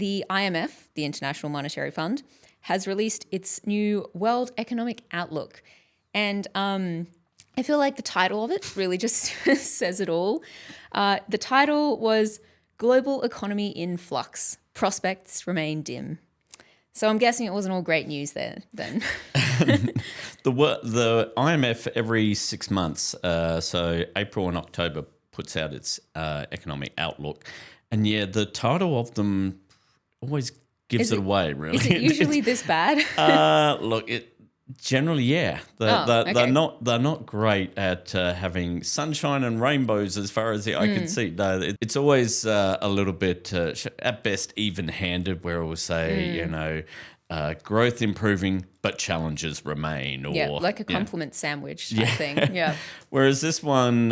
the IMF, the International Monetary Fund, has released its new World Economic Outlook. And I feel like the title of it really just says it all. The title was Global Economy in Flux. Prospects Remain Dim. So I'm guessing it wasn't all great news there then. The IMF every 6 months, so April and October, puts out its economic outlook. And yeah, the title of them always gives it away, really. Is it usually this bad? Look, generally, yeah. They're not great at having sunshine and rainbows as far as the eye can see. No, it's always a little bit, at best, even-handed, where it will say, growth improving, but challenges remain. Or, like a compliment sandwich type thing. Yeah. Whereas this one,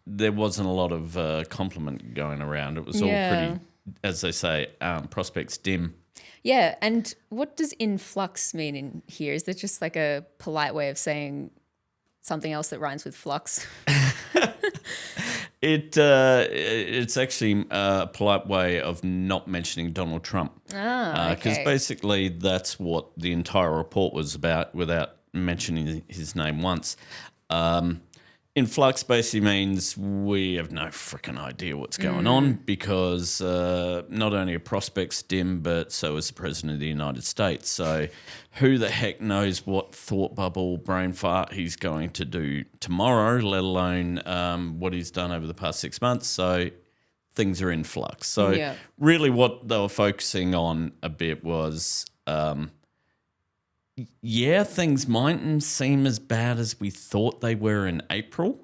there wasn't a lot of compliment going around. It was all pretty, as they say, prospects dim. Yeah, and what does in flux mean in here? Is that just like a polite way of saying something else that rhymes with flux? It's actually a polite way of not mentioning Donald Trump. Because basically that's what the entire report was about without mentioning his name once. In flux basically means we have no freaking idea what's going on because not only are prospects dim, but so is the President of the United States. So who the heck knows what thought bubble brain fart he's going to do tomorrow, let alone what he's done over the past 6 months. So things are in flux. So really what they were focusing on a bit was things mightn't seem as bad as we thought they were in April,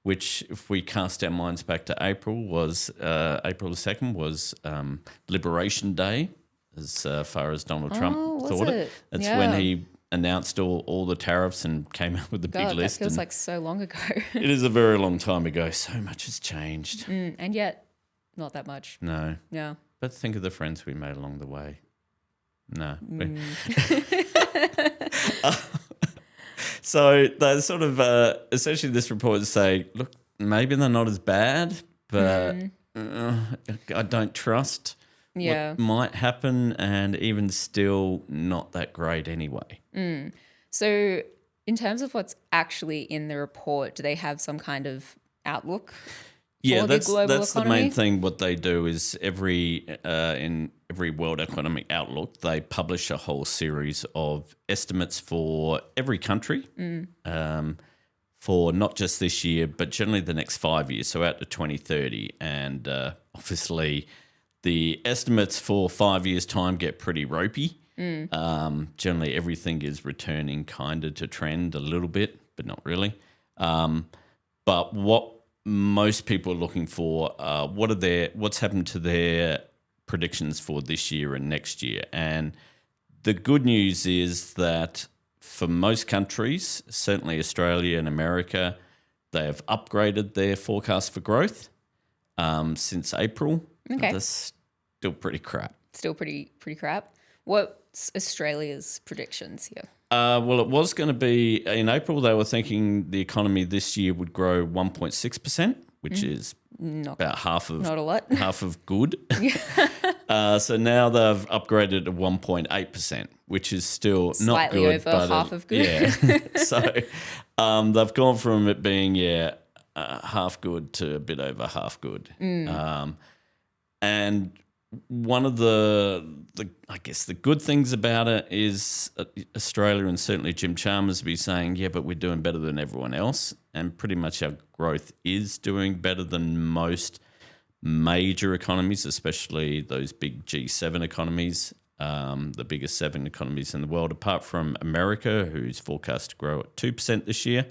which if we cast our minds back to April was April the 2nd was Liberation Day as far as Donald Trump thought it. That's when he announced all the tariffs and came out with the big list. That feels like so long ago. It is a very long time ago. So much has changed. And yet not that much. No. Yeah. But think of the friends we made along the way. No. So they sort of essentially this report is saying, look, maybe they're not as bad, but I don't trust what might happen, and even still not that great anyway. So in terms of what's actually in the report, do they have some kind of outlook? Yeah, that's economy? The main thing. What they do is in every World Economic Outlook, they publish a whole series of estimates for every country for not just this year, but generally the next 5 years, so out to 2030. And obviously the estimates for 5 years' time get pretty ropey. Generally everything is returning kind of to trend a little bit, but not really. But what most people are looking for what's happened to their predictions for this year and next year. And the good news is that for most countries, certainly Australia and America, they have upgraded their forecast for growth since April. Okay. That's still pretty crap. Still pretty crap. What's Australia's predictions here? Well, it was going to be in April. They were thinking the economy this year would grow 1.6%, which is about half of not a lot. half of good. So now they've upgraded to 1.8%, which is still slightly not good, over half of good. Yeah. So they've gone from it being half good to a bit over half good. And one of the I guess the good things about it is Australia and certainly Jim Chalmers be saying, yeah, but we're doing better than everyone else. And pretty much our growth is doing better than most major economies, especially those big G7 economies, the biggest 7 economies in the world, apart from America, who's forecast to grow at 2% this year.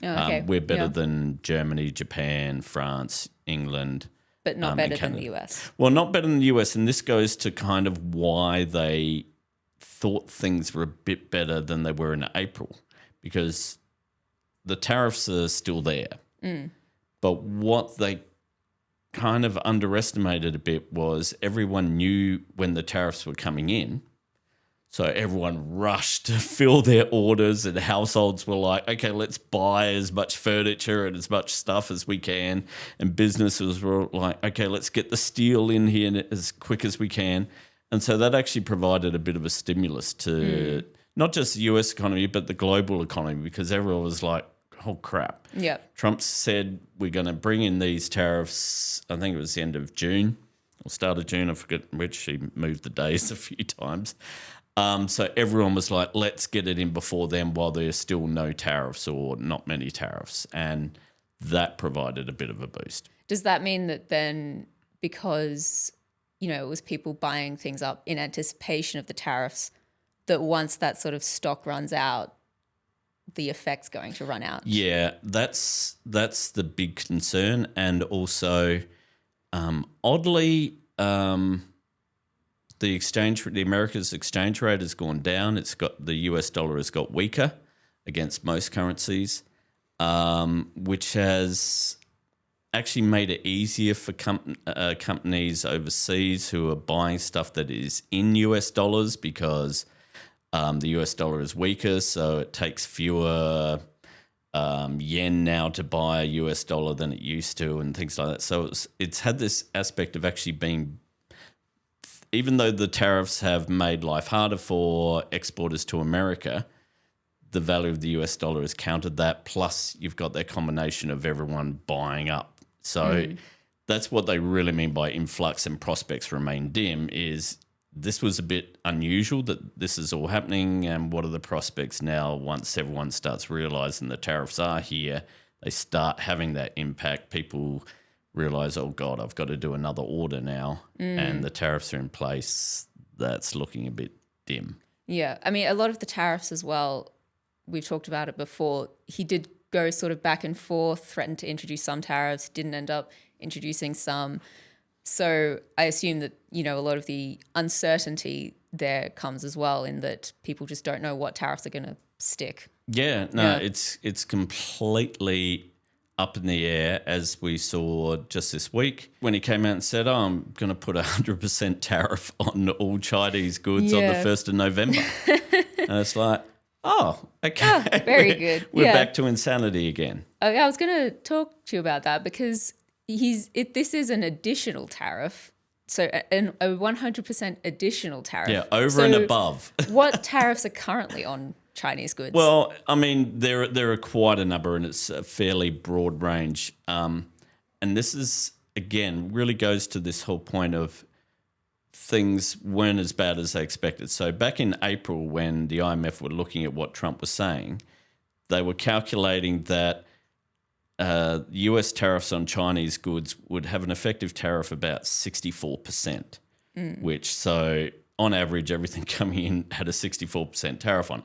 We're better than Germany, Japan, France, England. But not better than the US. Well, not better than the US, and this goes to kind of why they thought things were a bit better than they were in April, because the tariffs are still there. But what they kind of underestimated a bit was everyone knew when the tariffs were coming in. So everyone rushed to fill their orders, and households were like, okay, let's buy as much furniture and as much stuff as we can. And businesses were like, okay, let's get the steel in here as quick as we can. And so that actually provided a bit of a stimulus to not just the US economy, but the global economy, because everyone was like, oh, crap. Yep. Trump said we're going to bring in these tariffs, I think it was the end of June or start of June, I forget which. He moved the days a few times. So everyone was like, let's get it in before then while there's still no tariffs or not many tariffs. And that provided a bit of a boost. Does that mean that then because, it was people buying things up in anticipation of the tariffs, that once that sort of stock runs out, the effect's going to run out? Yeah, that's the big concern. And also, oddly, the America's exchange rate has gone down. The US dollar has got weaker against most currencies, which has actually made it easier for companies overseas who are buying stuff that is in US dollars, because the US dollar is weaker, so it takes fewer yen now to buy a US dollar than it used to, and things like that. So it's had this aspect of actually being, even though the tariffs have made life harder for exporters to America, the value of the US dollar has countered that. Plus, you've got that combination of everyone buying up. So that's what they really mean by influx and prospects remain dim, is this was a bit unusual that this is all happening, and what are the prospects now once everyone starts realising the tariffs are here, they start having that impact. People realise, oh, God, I've got to do another order now, and the tariffs are in place. That's looking a bit dim. Yeah. I mean, a lot of the tariffs as well, we've talked about it before. He did go sort of back and forth, threatened to introduce some tariffs, didn't end up introducing some. So I assume that, a lot of the uncertainty there comes as well, in that people just don't know what tariffs are going to stick. Yeah, no, it's completely up in the air, as we saw just this week when he came out and said, I'm going to put 100% tariff on all Chinese goods on the 1st of November. And it's like, oh, okay. Oh, very good. We're back to insanity again. Oh, yeah, I was going to talk to you about that, because this is an additional tariff. So a 100% additional tariff. Yeah, over and above. What tariffs are currently on Chinese goods? Well, I mean, there are quite a number, and it's a fairly broad range. And this is, again, really goes to this whole point of things weren't as bad as they expected. So back in April, when the IMF were looking at what Trump was saying, they were calculating that US tariffs on Chinese goods would have an effective tariff about 64%, which, so on average, everything coming in had a 64% tariff on.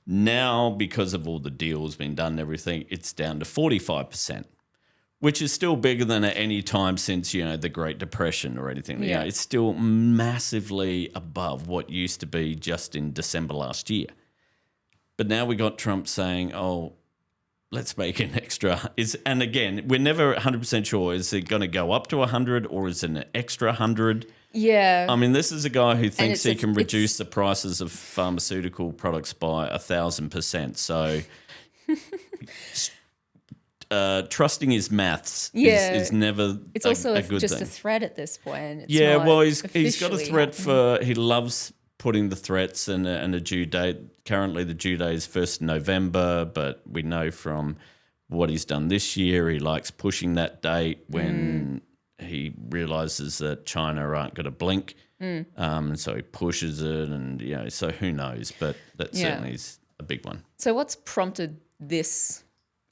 Now, because of all the deals being done and everything, it's down to 45%, which is still bigger than at any time since, the Great Depression or anything. Yeah. It's still massively above what used to be just in December last year. But now we got Trump saying, oh, let's make an extra. And again, we're never 100% sure. Is it going to go up to 100 or is it an extra 100? Yeah. I mean, this is a guy who thinks he can reduce the prices of pharmaceutical products by 1,000%. So trusting his maths is never it's a also good just thing. a threat at this point. It's yeah, not well, he's got a threat happening. he loves putting the threats and a due date. Currently, the due date is 1st November, but we know from what he's done this year, he likes pushing that date when he realises that China aren't going to blink. And so he pushes it, and, so who knows? But that certainly is a big one. So what's prompted this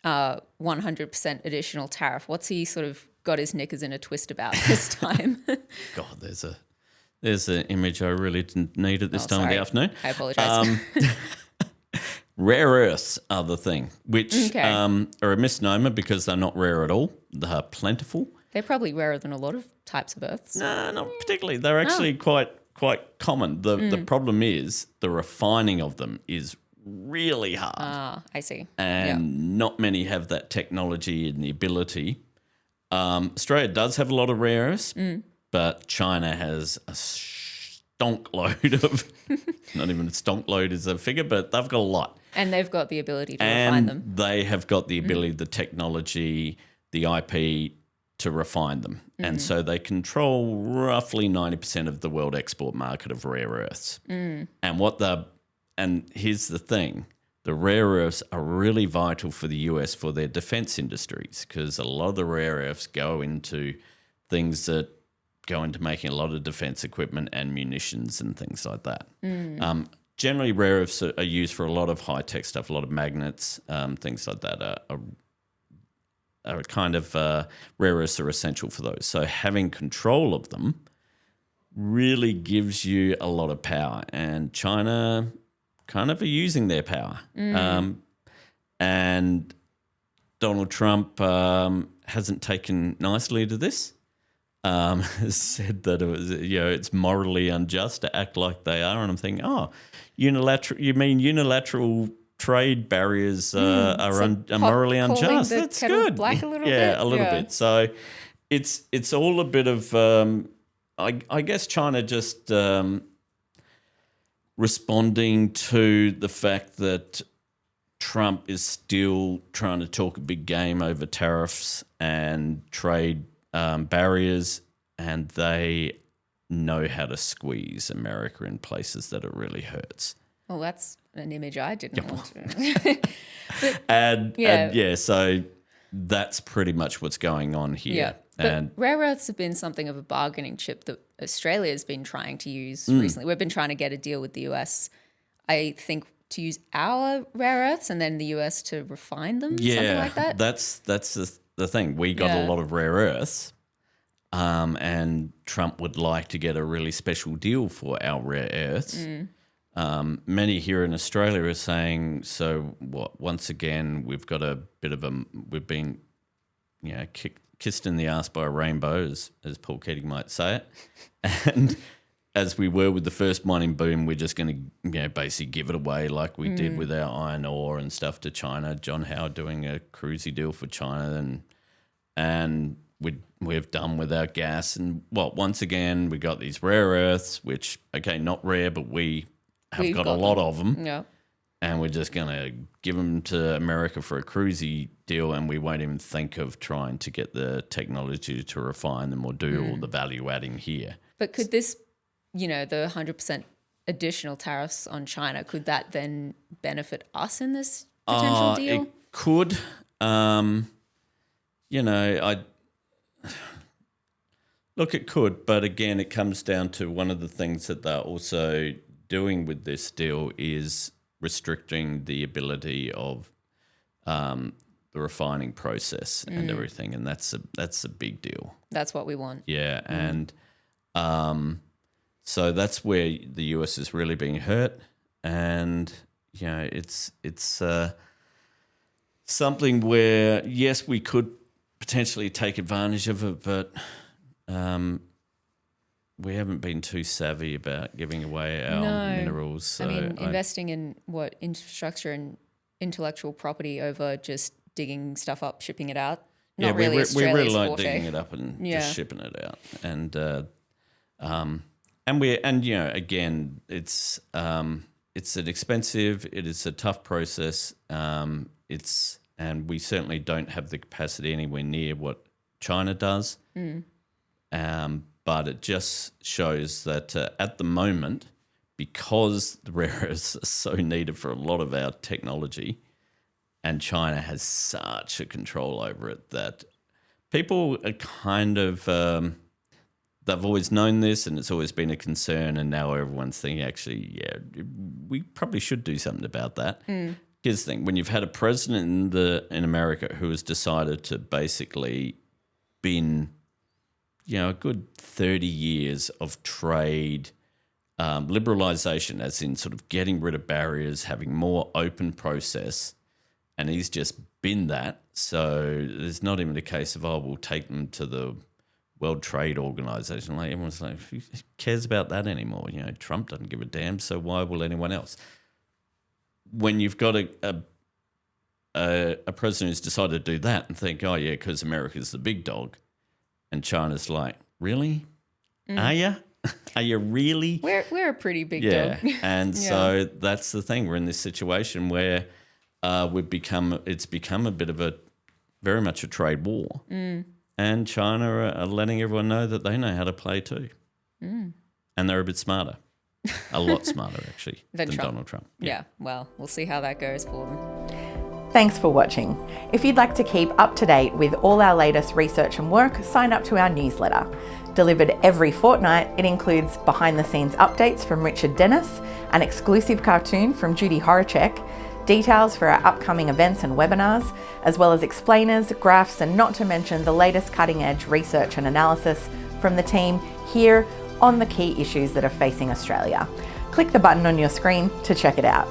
100% additional tariff? What's he sort of got his knickers in a twist about this time? God, there's an image I really didn't need at this time of the afternoon. I apologise. Rare earths are the thing, which are a misnomer because they're not rare at all. They're plentiful. They're probably rarer than a lot of types of earths. No, not particularly. They're actually quite common. The problem is the refining of them is really hard. Ah, I see. And not many have that technology and the ability. Australia does have a lot of rare earths, but China has a stonk load of, not even a stonk load is a figure, but they've got a lot. And they've got the ability to refine them. They have got the ability, the technology, the IP to refine them. And so they control roughly 90% of the world export market of rare earths. And here's the thing, the rare earths are really vital for the US for their defense industries, because a lot of the rare earths go into things that go into making a lot of defense equipment and munitions and things like that. Generally, rare earths are used for a lot of high-tech stuff, a lot of magnets, things like that are kind of rare earths are essential for those. So having control of them really gives you a lot of power, and China kind of are using their power. And Donald Trump hasn't taken nicely to this. Has said that it was, it's morally unjust to act like they are, and I'm thinking, unilateral trade barriers are morally unjust. That's good. Black a little bit. Yeah, a little bit. So it's all a bit of I guess China just responding to the fact that Trump is still trying to talk a big game over tariffs and trade barriers, and they know how to squeeze America in places that it really hurts. Well, that's an image I didn't want to. So that's pretty much what's going on here. Yeah. But rare earths have been something of a bargaining chip that Australia has been trying to use recently. We've been trying to get a deal with the US, I think, to use our rare earths and then the US to refine them, something like that. That's the thing. We got a lot of rare earths, and Trump would like to get a really special deal for our rare earths. Many here in Australia are saying, so what? Once again, we've got a bit of we've been, kissed in the ass by a rainbow, as Paul Keating might say it. And as we were with the first mining boom, we're just going to basically give it away like we did with our iron ore and stuff to China. John Howard doing a cruisy deal for China, and we've done with our gas. And once again, we got these rare earths, which, not rare, but we've got a lot of them. Yeah. And we're just going to give them to America for a cruisy deal, and we won't even think of trying to get the technology to refine them or do all the value adding here. But could this, the 100% additional tariffs on China, could that then benefit us in this potential deal? It could. It could. But again, it comes down to one of the things that they're also doing with this deal is restricting the ability of the refining process and everything, and that's a big deal. That's what we want. Yeah, and so that's where the US is really being hurt, and it's something where yes, we could potentially take advantage of it, but we haven't been too savvy about giving away our minerals. So investing in infrastructure and intellectual property over just digging stuff up, shipping it out. Not really we really like forte. digging it up and just shipping it out. Again, it's an expensive. It is a tough process. And we certainly don't have the capacity anywhere near what China does. But it just shows that at the moment, because the rare earths are so needed for a lot of our technology, and China has such a control over it, that people are kind of they've always known this, and it's always been a concern, and now everyone's thinking, actually, we probably should do something about that. Here's the thing: when you've had a president in America who has decided to basically bin a good 30 years of trade liberalisation, as in sort of getting rid of barriers, having more open process, and he's just binned that. So there's not even a case of, we'll take them to the World Trade Organization. Like, everyone's like, who cares about that anymore? Trump doesn't give a damn, so why will anyone else? When you've got a president who's decided to do that and think, because America's the big dog, and China's like, really? Are you? Are you really? We're a pretty big Yeah. dog. And so that's the thing. We're in this situation where it's become a bit of very much a trade war. And China are letting everyone know that they know how to play too. And they're a bit smarter. A lot smarter, actually, than Donald Trump. Yeah, well, we'll see how that goes for them. Thanks for watching. If you'd like to keep up to date with all our latest research and work, sign up to our newsletter. Delivered every fortnight, it includes behind-the-scenes updates from Richard Dennis, an exclusive cartoon from Judy Horacek, details for our upcoming events and webinars, as well as explainers, graphs, and not to mention the latest cutting-edge research and analysis from the team here on the key issues that are facing Australia. Click the button on your screen to check it out.